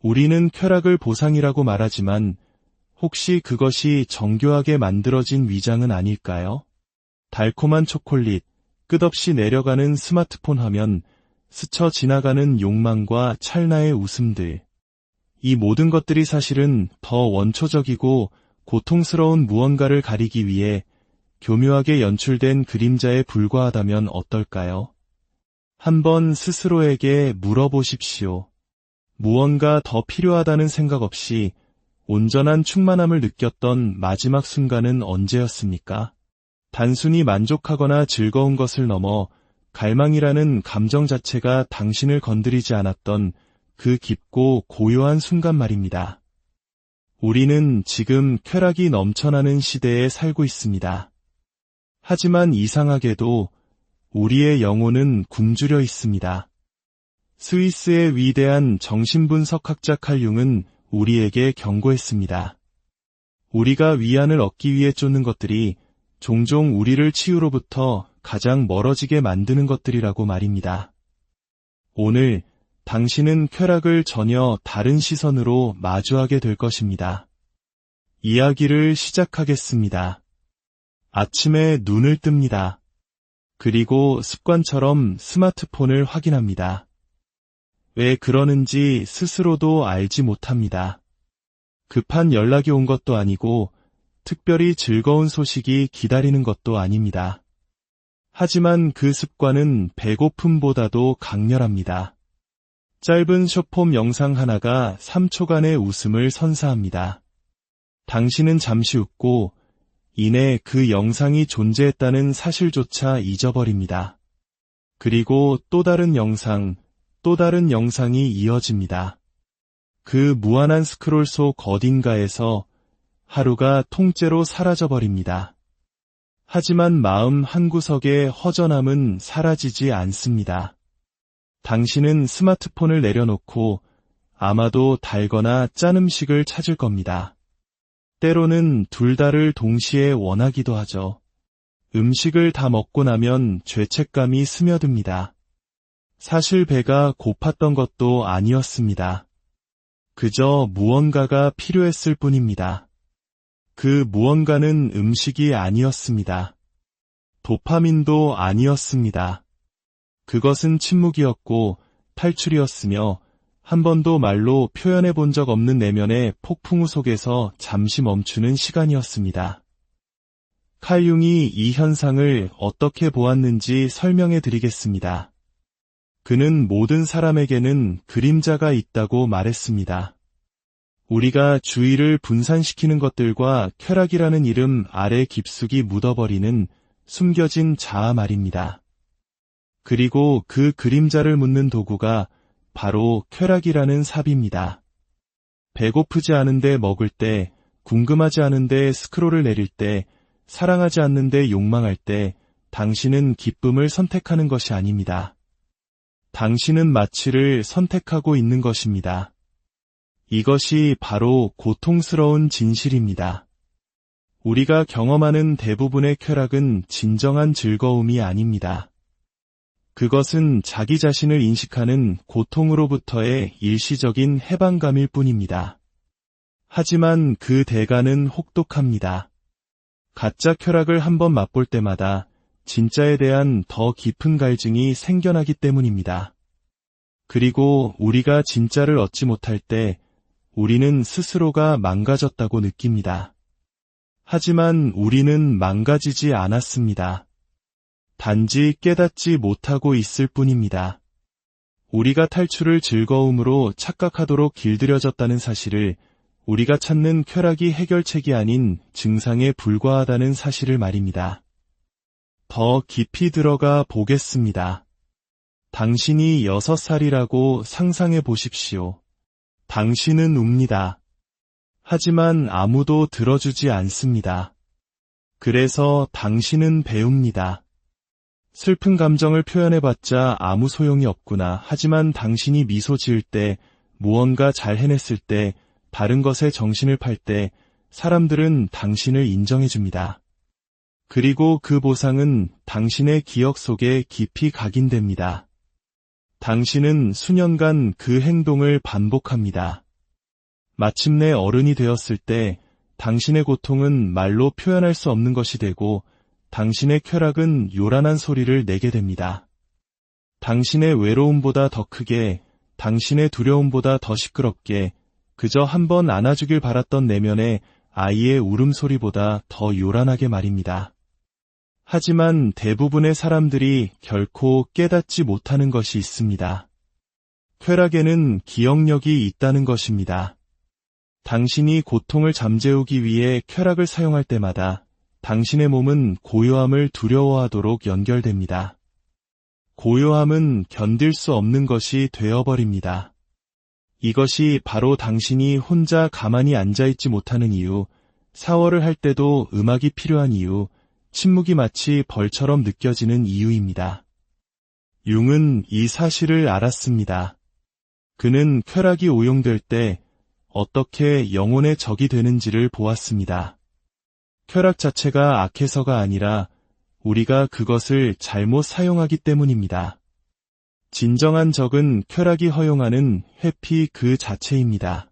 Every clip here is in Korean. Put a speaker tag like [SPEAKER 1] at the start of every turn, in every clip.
[SPEAKER 1] 우리는 쾌락을 보상이라고 말하지만 혹시 그것이 정교하게 만들어진 위장은 아닐까요? 달콤한 초콜릿, 끝없이 내려가는 스마트폰 화면, 스쳐 지나가는 욕망과 찰나의 웃음들. 이 모든 것들이 사실은 더 원초적이고 고통스러운 무언가를 가리기 위해 교묘하게 연출된 그림자에 불과하다면 어떨까요? 한번 스스로에게 물어보십시오. 무언가 더 필요하다는 생각 없이 온전한 충만함을 느꼈던 마지막 순간은 언제였습니까? 단순히 만족하거나 즐거운 것을 넘어 갈망이라는 감정 자체가 당신을 건드리지 않았던 그 깊고 고요한 순간 말입니다. 우리는 지금 쾌락이 넘쳐나는 시대에 살고 있습니다. 하지만 이상하게도 우리의 영혼은 굶주려 있습니다. 스위스의 위대한 정신분석학자 칼 융은 우리에게 경고했습니다. 우리가 위안을 얻기 위해 쫓는 것들이 종종 우리를 치유로부터 가장 멀어지게 만드는 것들이라고 말입니다. 오늘 당신은 쾌락을 전혀 다른 시선으로 마주하게 될 것입니다. 이야기를 시작하겠습니다. 아침에 눈을 뜹니다. 그리고 습관처럼 스마트폰을 확인합니다. 왜 그러는지 스스로도 알지 못합니다. 급한 연락이 온 것도 아니고 특별히 즐거운 소식이 기다리는 것도 아닙니다. 하지만 그 습관은 배고픔보다도 강렬합니다. 짧은 숏폼 영상 하나가 3초간의 웃음을 선사합니다. 당신은 잠시 웃고 이내 그 영상이 존재했다는 사실조차 잊어버립니다. 그리고 또 다른 영상, 또 다른 영상이 이어집니다. 그 무한한 스크롤 속 어딘가에서 하루가 통째로 사라져버립니다. 하지만 마음 한구석의 허전함은 사라지지 않습니다. 당신은 스마트폰을 내려놓고 아마도 달거나 짠 음식을 찾을 겁니다. 때로는 둘 다를 동시에 원하기도 하죠. 음식을 다 먹고 나면 죄책감이 스며듭니다. 사실 배가 고팠던 것도 아니었습니다. 그저 무언가가 필요했을 뿐입니다. 그 무언가는 음식이 아니었습니다. 도파민도 아니었습니다. 그것은 침묵이었고 탈출이었으며 한 번도 말로 표현해 본 적 없는 내면의 폭풍우 속에서 잠시 멈추는 시간이었습니다. 칼 융이 이 현상을 어떻게 보았는지 설명해 드리겠습니다. 그는 모든 사람에게는 그림자가 있다고 말했습니다. 우리가 주의를 분산시키는 것들과 쾌락이라는 이름 아래 깊숙이 묻어버리는 숨겨진 자아 말입니다. 그리고 그 그림자를 묻는 도구가 바로 쾌락이라는 삽입니다. 배고프지 않은데 먹을 때, 궁금하지 않은데 스크롤을 내릴 때, 사랑하지 않는데 욕망할 때 당신은 기쁨을 선택하는 것이 아닙니다. 당신은 마취를 선택하고 있는 것입니다. 이것이 바로 고통스러운 진실입니다. 우리가 경험하는 대부분의 쾌락은 진정한 즐거움이 아닙니다. 그것은 자기 자신을 인식하는 고통으로부터의 일시적인 해방감일 뿐입니다. 하지만 그 대가는 혹독합니다. 가짜 쾌락을 한번 맛볼 때마다 진짜에 대한 더 깊은 갈증이 생겨나기 때문입니다. 그리고 우리가 진짜를 얻지 못할 때 우리는 스스로가 망가졌다고 느낍니다. 하지만 우리는 망가지지 않았습니다. 단지 깨닫지 못하고 있을 뿐입니다. 우리가 탈출을 즐거움으로 착각하도록 길들여졌다는 사실을, 우리가 찾는 쾌락이 해결책이 아닌 증상에 불과하다는 사실을 말입니다. 더 깊이 들어가 보겠습니다. 당신이 6살이라고 상상해 보십시오. 당신은 웁니다. 하지만 아무도 들어주지 않습니다. 그래서 당신은 배웁니다. 슬픈 감정을 표현해봤자 아무 소용이 없구나. 하지만 당신이 미소 지을 때, 무언가 잘 해냈을 때, 다른 것에 정신을 팔 때 사람들은 당신을 인정해줍니다. 그리고 그 보상은 당신의 기억 속에 깊이 각인됩니다. 당신은 수년간 그 행동을 반복합니다. 마침내 어른이 되었을 때 당신의 고통은 말로 표현할 수 없는 것이 되고 당신의 쾌락은 요란한 소리를 내게 됩니다. 당신의 외로움보다 더 크게, 당신의 두려움보다 더 시끄럽게, 그저 한번 안아주길 바랐던 내면의 아이의 울음소리보다 더 요란하게 말입니다. 하지만 대부분의 사람들이 결코 깨닫지 못하는 것이 있습니다. 쾌락에는 기억력이 있다는 것입니다. 당신이 고통을 잠재우기 위해 쾌락을 사용할 때마다 당신의 몸은 고요함을 두려워하도록 연결됩니다. 고요함은 견딜 수 없는 것이 되어버립니다. 이것이 바로 당신이 혼자 가만히 앉아있지 못하는 이유, 샤워를 할 때도 음악이 필요한 이유, 침묵이 마치 벌처럼 느껴지는 이유입니다. 융은 이 사실을 알았습니다. 그는 쾌락이 오용될 때 어떻게 영혼의 적이 되는지를 보았습니다. 쾌락 자체가 악해서가 아니라 우리가 그것을 잘못 사용하기 때문입니다. 진정한 적은 쾌락이 허용하는 회피 그 자체입니다.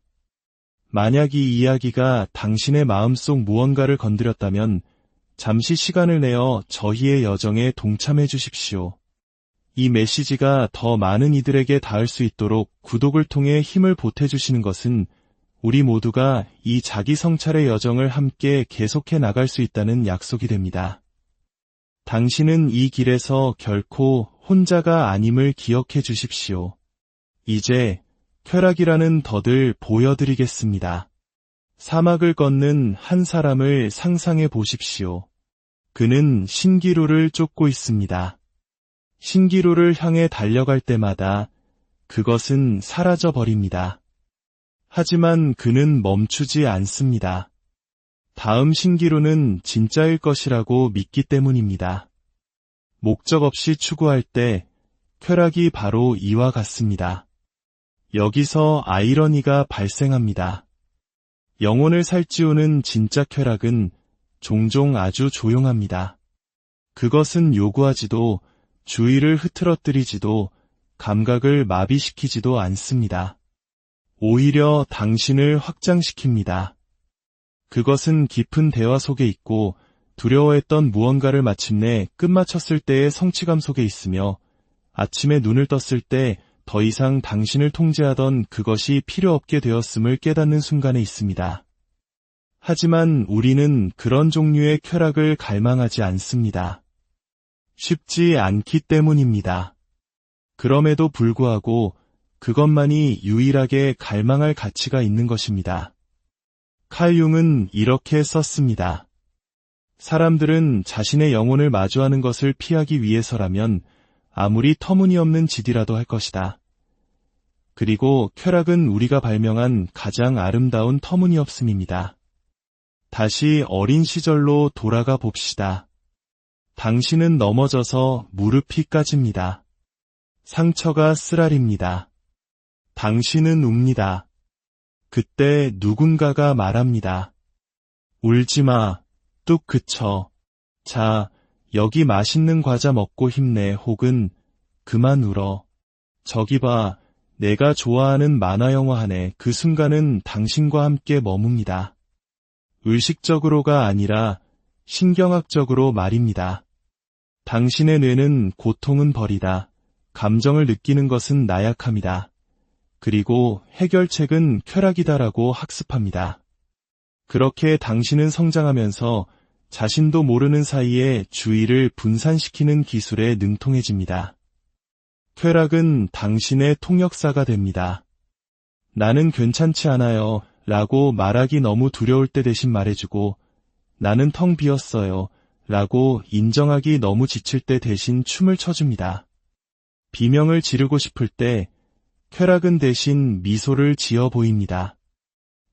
[SPEAKER 1] 만약 이 이야기가 당신의 마음속 무언가를 건드렸다면 잠시 시간을 내어 저희의 여정에 동참해 주십시오. 이 메시지가 더 많은 이들에게 닿을 수 있도록 구독을 통해 힘을 보태주시는 것은 우리 모두가 이 자기 성찰의 여정을 함께 계속해 나갈 수 있다는 약속이 됩니다. 당신은 이 길에서 결코 혼자가 아님을 기억해 주십시오. 이제 쾌락이라는 덫을 보여드리겠습니다. 사막을 걷는 한 사람을 상상해 보십시오. 그는 신기루를 쫓고 있습니다. 신기루를 향해 달려갈 때마다 그것은 사라져 버립니다. 하지만 그는 멈추지 않습니다. 다음 신기루는 진짜일 것이라고 믿기 때문입니다. 목적 없이 추구할 때 쾌락이 바로 이와 같습니다. 여기서 아이러니가 발생합니다. 영혼을 살찌우는 진짜 쾌락은 종종 아주 조용합니다. 그것은 요구하지도 주의를 흐트러뜨리지도 감각을 마비시키지도 않습니다. 오히려 당신을 확장시킵니다. 그것은 깊은 대화 속에 있고 두려워했던 무언가를 마침내 끝마쳤을 때의 성취감 속에 있으며 아침에 눈을 떴을 때 더 이상 당신을 통제하던 그것이 필요 없게 되었음을 깨닫는 순간에 있습니다. 하지만 우리는 그런 종류의 쾌락을 갈망하지 않습니다. 쉽지 않기 때문입니다. 그럼에도 불구하고 그것만이 유일하게 갈망할 가치가 있는 것입니다. 칼 융은 이렇게 썼습니다. 사람들은 자신의 영혼을 마주하는 것을 피하기 위해서라면 아무리 터무니없는 짓이라도 할 것이다. 그리고 쾌락은 우리가 발명한 가장 아름다운 터무니없음입니다. 다시 어린 시절로 돌아가 봅시다. 당신은 넘어져서 무릎이 까집니다. 상처가 쓰라립니다. 당신은 웁니다. 그때 누군가가 말합니다. 울지마, 뚝 그쳐. 자, 여기 맛있는 과자 먹고 힘내 혹은 그만 울어. 저기 봐, 내가 좋아하는 만화 영화 하네. 그 순간은 당신과 함께 머뭅니다. 의식적으로가 아니라 신경학적으로 말입니다. 당신의 뇌는 고통은 벌이다. 감정을 느끼는 것은 나약함이다. 그리고 해결책은 쾌락이다라고 학습합니다. 그렇게 당신은 성장하면서 자신도 모르는 사이에 주의를 분산시키는 기술에 능통해집니다. 쾌락은 당신의 통역사가 됩니다. 나는 괜찮지 않아요 라고 말하기 너무 두려울 때 대신 말해주고 나는 텅 비었어요 라고 인정하기 너무 지칠 때 대신 춤을 춰줍니다. 비명을 지르고 싶을 때 쾌락은 대신 미소를 지어 보입니다.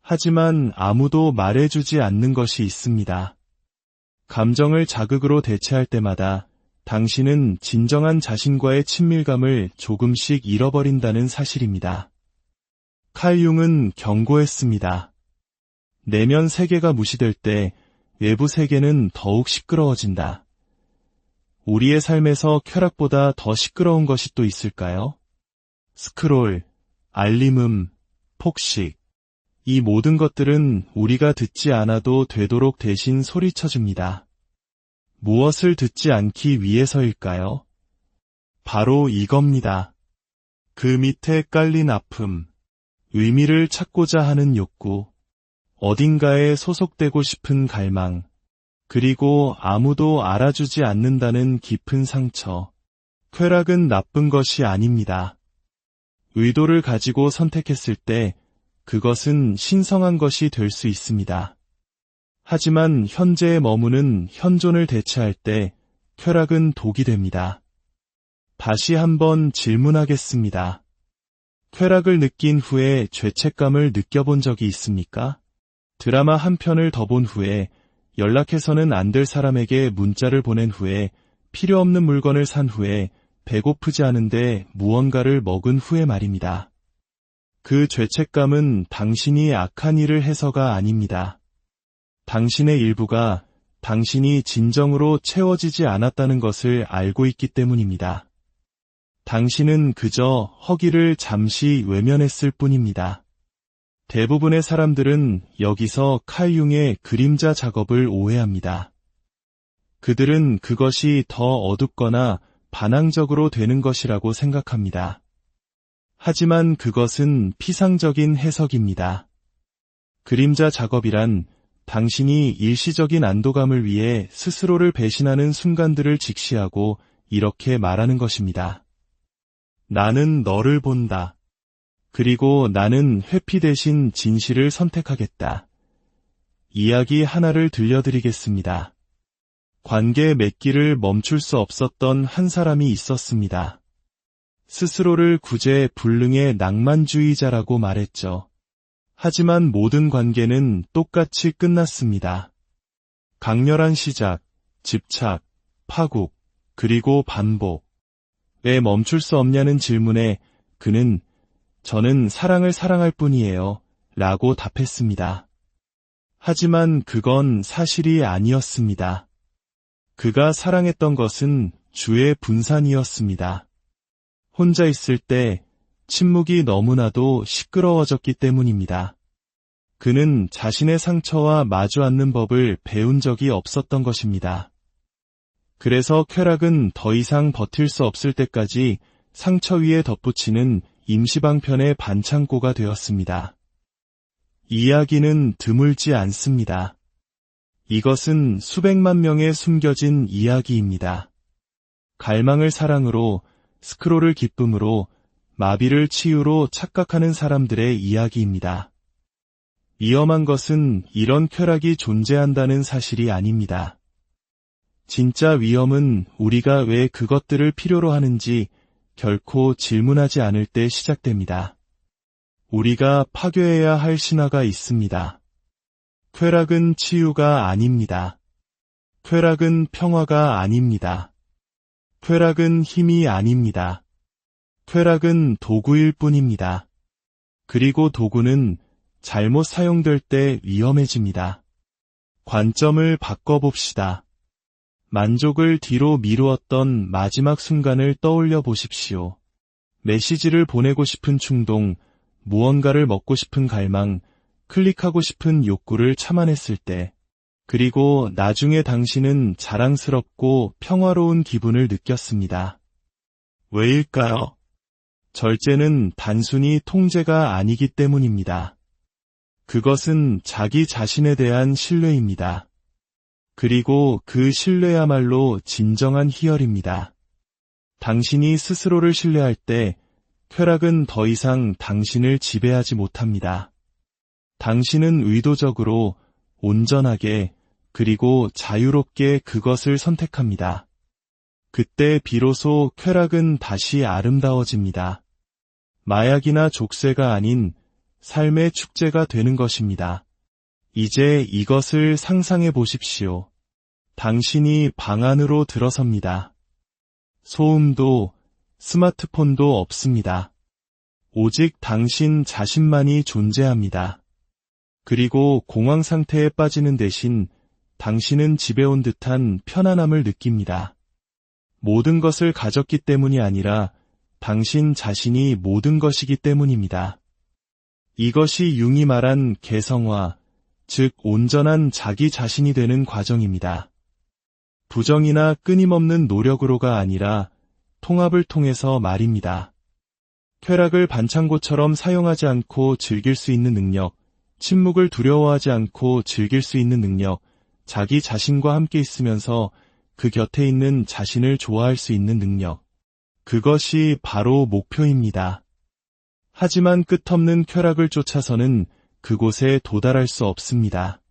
[SPEAKER 1] 하지만 아무도 말해주지 않는 것이 있습니다. 감정을 자극으로 대체할 때마다 당신은 진정한 자신과의 친밀감을 조금씩 잃어버린다는 사실입니다. 칼 융은 경고했습니다. 내면 세계가 무시될 때 외부 세계는 더욱 시끄러워진다. 우리의 삶에서 쾌락보다 더 시끄러운 것이 또 있을까요? 스크롤, 알림음, 폭식. 이 모든 것들은 우리가 듣지 않아도 되도록 대신 소리쳐줍니다. 무엇을 듣지 않기 위해서일까요? 바로 이겁니다. 그 밑에 깔린 아픔, 의미를 찾고자 하는 욕구, 어딘가에 소속되고 싶은 갈망, 그리고 아무도 알아주지 않는다는 깊은 상처. 쾌락은 나쁜 것이 아닙니다. 의도를 가지고 선택했을 때 그것은 신성한 것이 될 수 있습니다. 하지만 현재에 머무는 현존을 대체할 때 쾌락은 독이 됩니다. 다시 한번 질문하겠습니다. 쾌락을 느낀 후에 죄책감을 느껴본 적이 있습니까? 드라마 한 편을 더 본 후에, 연락해서는 안 될 사람에게 문자를 보낸 후에, 필요 없는 물건을 산 후에, 배고프지 않은데 무언가를 먹은 후에 말입니다. 그 죄책감은 당신이 악한 일을 해서가 아닙니다. 당신의 일부가 당신이 진정으로 채워지지 않았다는 것을 알고 있기 때문입니다. 당신은 그저 허기를 잠시 외면했을 뿐입니다. 대부분의 사람들은 여기서 칼 융의 그림자 작업을 오해합니다. 그들은 그것이 더 어둡거나 반항적으로 되는 것이라고 생각합니다. 하지만 그것은 피상적인 해석입니다. 그림자 작업이란 당신이 일시적인 안도감을 위해 스스로를 배신하는 순간들을 직시하고 이렇게 말하는 것입니다. 나는 너를 본다. 그리고 나는 회피 대신 진실을 선택하겠다. 이야기 하나를 들려드리겠습니다. 관계 맺기를 멈출 수 없었던 한 사람이 있었습니다. 스스로를 구제 불능의 낭만주의자라고 말했죠. 하지만 모든 관계는 똑같이 끝났습니다. 강렬한 시작, 집착, 파국, 그리고 반복. 왜 멈출 수 없냐는 질문에 그는 저는 사랑을 사랑할 뿐이에요 라고 답했습니다. 하지만 그건 사실이 아니었습니다. 그가 사랑했던 것은 주의 분산이었습니다. 혼자 있을 때 침묵이 너무나도 시끄러워졌기 때문입니다. 그는 자신의 상처와 마주 앉는 법을 배운 적이 없었던 것입니다. 그래서 쾌락은 더 이상 버틸 수 없을 때까지 상처 위에 덧붙이는 임시방편의 반창고가 되었습니다. 이야기는 드물지 않습니다. 이것은 수백만 명의 숨겨진 이야기입니다. 갈망을 사랑으로, 스크롤을 기쁨으로, 마비를 치유로 착각하는 사람들의 이야기입니다. 위험한 것은 이런 쾌락이 존재한다는 사실이 아닙니다. 진짜 위험은 우리가 왜 그것들을 필요로 하는지 결코 질문하지 않을 때 시작됩니다. 우리가 파괴해야 할 신화가 있습니다. 쾌락은 치유가 아닙니다. 쾌락은 평화가 아닙니다. 쾌락은 힘이 아닙니다. 쾌락은 도구일 뿐입니다. 그리고 도구는 잘못 사용될 때 위험해집니다. 관점을 바꿔봅시다. 만족을 뒤로 미루었던 마지막 순간을 떠올려 보십시오. 메시지를 보내고 싶은 충동, 무언가를 먹고 싶은 갈망, 클릭하고 싶은 욕구를 참아냈을 때, 그리고 나중에 당신은 자랑스럽고 평화로운 기분을 느꼈습니다. 왜일까요? 절제는 단순히 통제가 아니기 때문입니다. 그것은 자기 자신에 대한 신뢰입니다. 그리고 그 신뢰야말로 진정한 희열입니다. 당신이 스스로를 신뢰할 때 쾌락은 더 이상 당신을 지배하지 못합니다. 당신은 의도적으로, 온전하게, 그리고 자유롭게 그것을 선택합니다. 그때 비로소 쾌락은 다시 아름다워집니다. 마약이나 족쇄가 아닌 삶의 축제가 되는 것입니다. 이제 이것을 상상해 보십시오. 당신이 방 안으로 들어섭니다. 소음도, 스마트폰도 없습니다. 오직 당신 자신만이 존재합니다. 그리고 공황 상태에 빠지는 대신 당신은 집에 온 듯한 편안함을 느낍니다. 모든 것을 가졌기 때문이 아니라 당신 자신이 모든 것이기 때문입니다. 이것이 융이 말한 개성화, 즉 온전한 자기 자신이 되는 과정입니다. 부정이나 끊임없는 노력으로가 아니라 통합을 통해서 말입니다. 쾌락을 반창고처럼 사용하지 않고 즐길 수 있는 능력, 침묵을 두려워하지 않고 즐길 수 있는 능력, 자기 자신과 함께 있으면서 그 곁에 있는 자신을 좋아할 수 있는 능력. 그것이 바로 목표입니다. 하지만 끝없는 쾌락을 쫓아서는 그곳에 도달할 수 없습니다.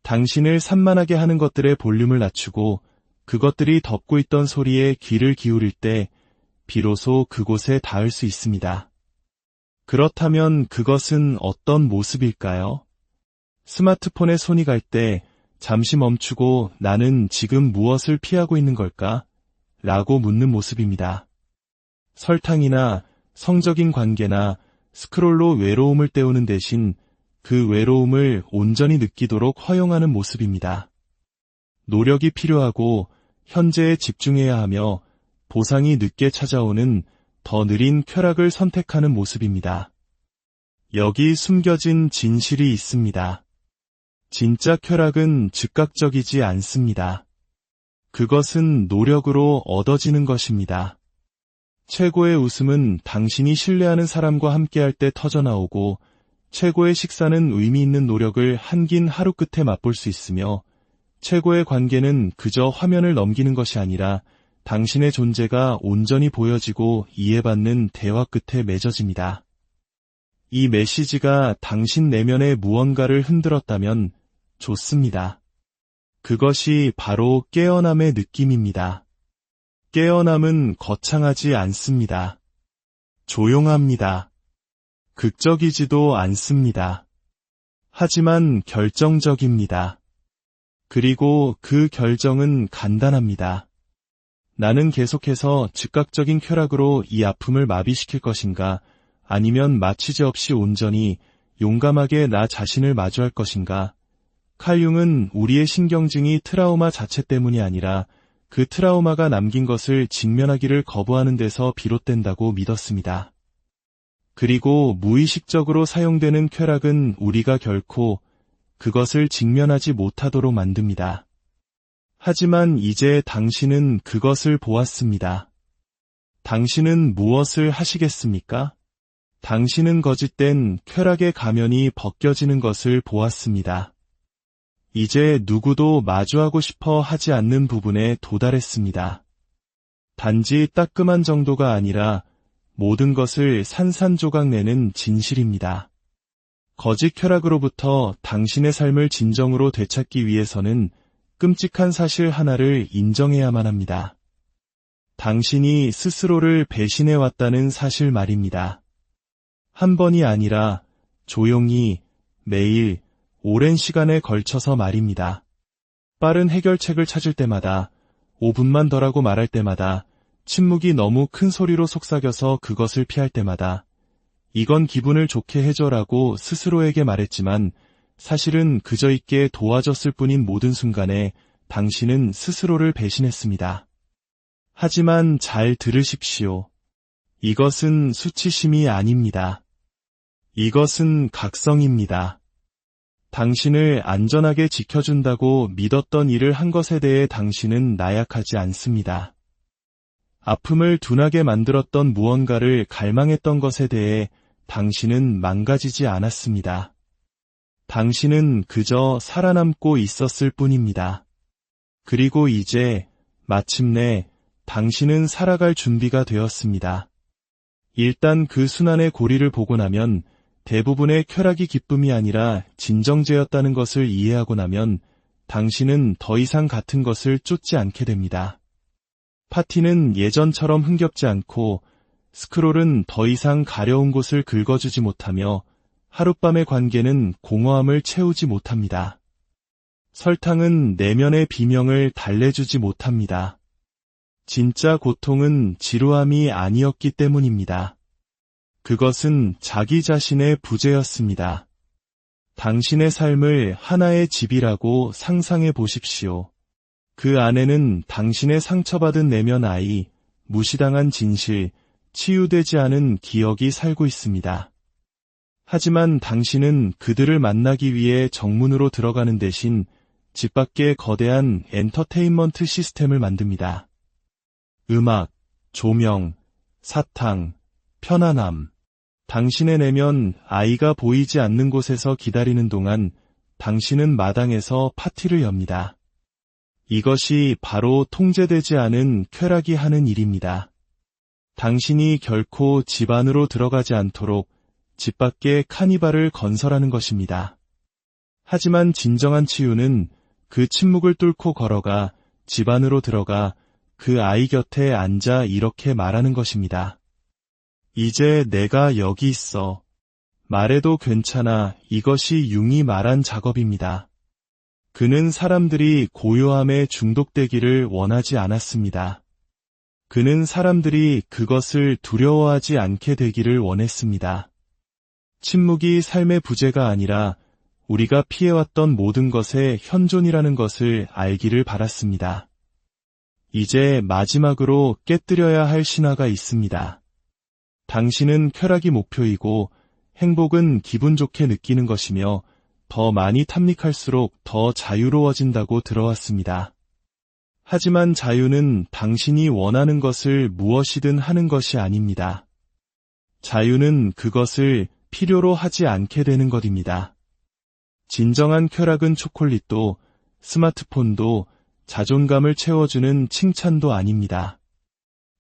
[SPEAKER 1] 당신을 산만하게 하는 것들의 볼륨을 낮추고 그것들이 덮고 있던 소리에 귀를 기울일 때 비로소 그곳에 닿을 수 있습니다. 그렇다면 그것은 어떤 모습일까요? 스마트폰에 손이 갈 때 잠시 멈추고 나는 지금 무엇을 피하고 있는 걸까? 라고 묻는 모습입니다. 설탕이나 성적인 관계나 스크롤로 외로움을 때우는 대신 그 외로움을 온전히 느끼도록 허용하는 모습입니다. 노력이 필요하고 현재에 집중해야 하며 보상이 늦게 찾아오는 더 느린 쾌락을 선택하는 모습입니다. 여기 숨겨진 진실이 있습니다. 진짜 쾌락은 즉각적이지 않습니다. 그것은 노력으로 얻어지는 것입니다. 최고의 웃음은 당신이 신뢰하는 사람과 함께할 때 터져나오고 최고의 식사는 의미 있는 노력을 한 긴 하루 끝에 맛볼 수 있으며 최고의 관계는 그저 화면을 넘기는 것이 아니라 당신의 존재가 온전히 보여지고 이해받는 대화 끝에 맺어집니다. 이 메시지가 당신 내면의 무언가를 흔들었다면 좋습니다. 그것이 바로 깨어남의 느낌입니다. 깨어남은 거창하지 않습니다. 조용합니다. 극적이지도 않습니다. 하지만 결정적입니다. 그리고 그 결정은 간단합니다. 나는 계속해서 즉각적인 쾌락으로 이 아픔을 마비시킬 것인가, 아니면 마취제 없이 온전히 용감하게 나 자신을 마주할 것인가. 칼 융은 우리의 신경증이 트라우마 자체 때문이 아니라 그 트라우마가 남긴 것을 직면하기를 거부하는 데서 비롯된다고 믿었습니다. 그리고 무의식적으로 사용되는 쾌락은 우리가 결코 그것을 직면하지 못하도록 만듭니다. 하지만 이제 당신은 그것을 보았습니다. 당신은 무엇을 하시겠습니까? 당신은 거짓된 쾌락의 가면이 벗겨지는 것을 보았습니다. 이제 누구도 마주하고 싶어 하지 않는 부분에 도달했습니다. 단지 따끔한 정도가 아니라 모든 것을 산산조각 내는 진실입니다. 거짓 쾌락으로부터 당신의 삶을 진정으로 되찾기 위해서는 끔찍한 사실 하나를 인정해야만 합니다. 당신이 스스로를 배신해왔다는 사실 말입니다. 한 번이 아니라 조용히 매일 오랜 시간에 걸쳐서 말입니다. 빠른 해결책을 찾을 때마다 5분만 더라고 말할 때마다 침묵이 너무 큰 소리로 속삭여서 그것을 피할 때마다 이건 기분을 좋게 해줘라고 스스로에게 말했지만 사실은 그저 있게 도와줬을 뿐인 모든 순간에 당신은 스스로를 배신했습니다. 하지만 잘 들으십시오. 이것은 수치심이 아닙니다. 이것은 각성입니다. 당신을 안전하게 지켜준다고 믿었던 일을 한 것에 대해 당신은 나약하지 않습니다. 아픔을 둔하게 만들었던 무언가를 갈망했던 것에 대해 당신은 망가지지 않았습니다. 당신은 그저 살아남고 있었을 뿐입니다. 그리고 이제 마침내 당신은 살아갈 준비가 되었습니다. 일단 그 순환의 고리를 보고 나면 대부분의 쾌락이 기쁨이 아니라 진정제였다는 것을 이해하고 나면 당신은 더 이상 같은 것을 쫓지 않게 됩니다. 파티는 예전처럼 흥겹지 않고 스크롤은 더 이상 가려운 곳을 긁어주지 못하며 하룻밤의 관계는 공허함을 채우지 못합니다. 설탕은 내면의 비명을 달래주지 못합니다. 진짜 고통은 지루함이 아니었기 때문입니다. 그것은 자기 자신의 부재였습니다. 당신의 삶을 하나의 집이라고 상상해 보십시오. 그 안에는 당신의 상처받은 내면 아이, 무시당한 진실, 치유되지 않은 기억이 살고 있습니다. 하지만 당신은 그들을 만나기 위해 정문으로 들어가는 대신 집 밖에 거대한 엔터테인먼트 시스템을 만듭니다. 음악, 조명, 사탕, 편안함. 당신의 내면 아이가 보이지 않는 곳에서 기다리는 동안 당신은 마당에서 파티를 엽니다. 이것이 바로 통제되지 않은 쾌락이 하는 일입니다. 당신이 결코 집 안으로 들어가지 않도록 집 밖에 카니발을 건설하는 것입니다. 하지만 진정한 치유는 그 침묵을 뚫고 걸어가 집 안으로 들어가 그 아이 곁에 앉아 이렇게 말하는 것입니다. 이제 내가 여기 있어. 말해도 괜찮아. 이것이 융이 말한 작업입니다. 그는 사람들이 고요함에 중독되기를 원하지 않았습니다. 그는 사람들이 그것을 두려워하지 않게 되기를 원했습니다. 침묵이 삶의 부재가 아니라 우리가 피해왔던 모든 것의 현존이라는 것을 알기를 바랐습니다. 이제 마지막으로 깨뜨려야 할 신화가 있습니다. 당신은 쾌락이 목표이고 행복은 기분 좋게 느끼는 것이며 더 많이 탐닉할수록 더 자유로워진다고 들어왔습니다. 하지만 자유는 당신이 원하는 것을 무엇이든 하는 것이 아닙니다. 자유는 그것을 필요로 하지 않게 되는 것입니다. 진정한 쾌락은 초콜릿도 스마트폰도 자존감을 채워주는 칭찬도 아닙니다.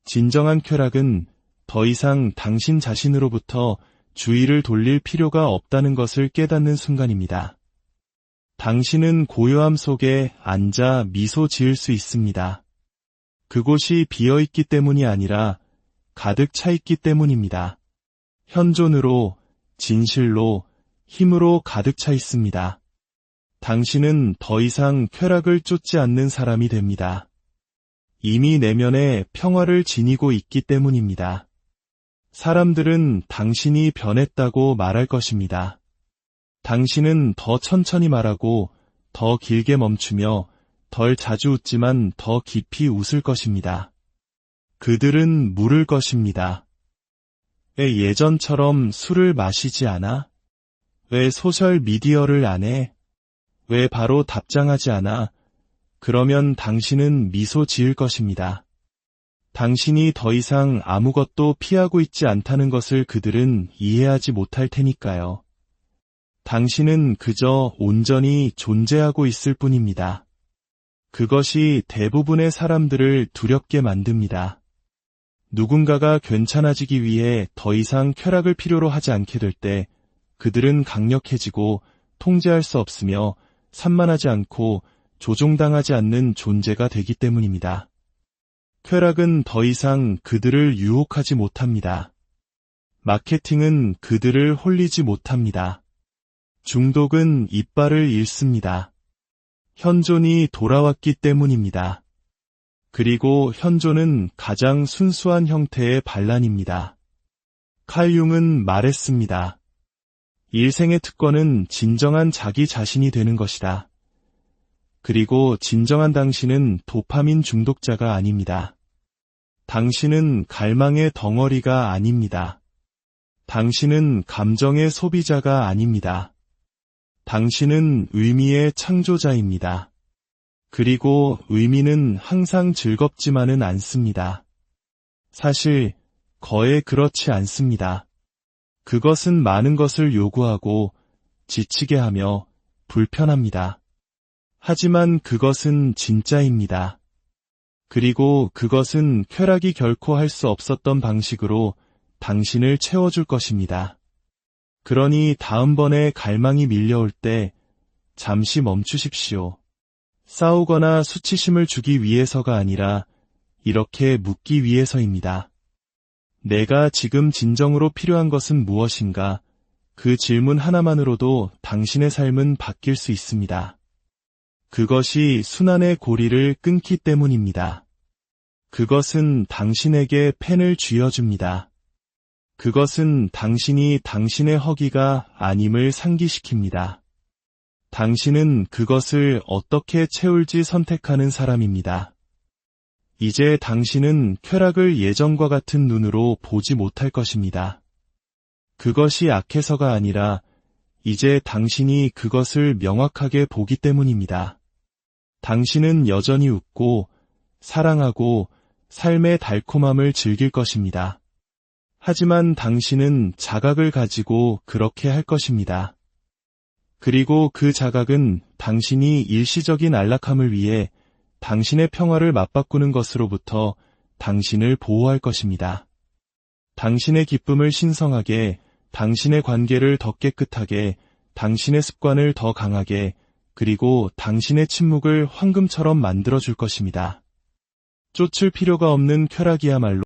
[SPEAKER 1] 진정한 쾌락은 더 이상 당신 자신으로부터 주의를 돌릴 필요가 없다는 것을 깨닫는 순간입니다. 당신은 고요함 속에 앉아 미소 지을 수 있습니다. 그곳이 비어있기 때문이 아니라 가득 차 있기 때문입니다. 현존으로, 진실로, 힘으로 가득 차 있습니다. 당신은 더 이상 쾌락을 쫓지 않는 사람이 됩니다. 이미 내면에 평화를 지니고 있기 때문입니다. 사람들은 당신이 변했다고 말할 것입니다. 당신은 더 천천히 말하고 더 길게 멈추며 덜 자주 웃지만 더 깊이 웃을 것입니다. 그들은 물을 것입니다. 왜 예전처럼 술을 마시지 않아? 왜 소셜 미디어를 안 해? 왜 바로 답장하지 않아? 그러면 당신은 미소 지을 것입니다. 당신이 더 이상 아무것도 피하고 있지 않다는 것을 그들은 이해하지 못할 테니까요. 당신은 그저 온전히 존재하고 있을 뿐입니다. 그것이 대부분의 사람들을 두렵게 만듭니다. 누군가가 괜찮아지기 위해 더 이상 쾌락을 필요로 하지 않게 될 때 그들은 강력해지고 통제할 수 없으며 산만하지 않고 조종당하지 않는 존재가 되기 때문입니다. 쾌락은 더 이상 그들을 유혹하지 못합니다. 마케팅은 그들을 홀리지 못합니다. 중독은 이빨을 잃습니다. 현존이 돌아왔기 때문입니다. 그리고 현존은 가장 순수한 형태의 반란입니다. 칼 융은 말했습니다. 일생의 특권은 진정한 자기 자신이 되는 것이다. 그리고 진정한 당신은 도파민 중독자가 아닙니다. 당신은 갈망의 덩어리가 아닙니다. 당신은 감정의 소비자가 아닙니다. 당신은 의미의 창조자입니다. 그리고 의미는 항상 즐겁지만은 않습니다. 사실 거의 그렇지 않습니다. 그것은 많은 것을 요구하고 지치게 하며 불편합니다. 하지만 그것은 진짜입니다. 그리고 그것은 쾌락이 결코 할 수 없었던 방식으로 당신을 채워줄 것입니다. 그러니 다음번에 갈망이 밀려올 때 잠시 멈추십시오. 싸우거나 수치심을 주기 위해서가 아니라 이렇게 묻기 위해서입니다. 내가 지금 진정으로 필요한 것은 무엇인가? 그 질문 하나만으로도 당신의 삶은 바뀔 수 있습니다. 그것이 순환의 고리를 끊기 때문입니다. 그것은 당신에게 펜을 쥐어줍니다. 그것은 당신이 당신의 허기가 아님을 상기시킵니다. 당신은 그것을 어떻게 채울지 선택하는 사람입니다. 이제 당신은 쾌락을 예전과 같은 눈으로 보지 못할 것입니다. 그것이 악해서가 아니라 이제 당신이 그것을 명확하게 보기 때문입니다. 당신은 여전히 웃고 사랑하고 삶의 달콤함을 즐길 것입니다. 하지만 당신은 자각을 가지고 그렇게 할 것입니다. 그리고 그 자각은 당신이 일시적인 안락함을 위해 당신의 평화를 맞바꾸는 것으로부터 당신을 보호할 것입니다. 당신의 기쁨을 신성하게, 당신의 관계를 더 깨끗하게, 당신의 습관을 더 강하게, 그리고 당신의 침묵을 황금처럼 만들어줄 것입니다. 쫓을 필요가 없는 쾌락이야말로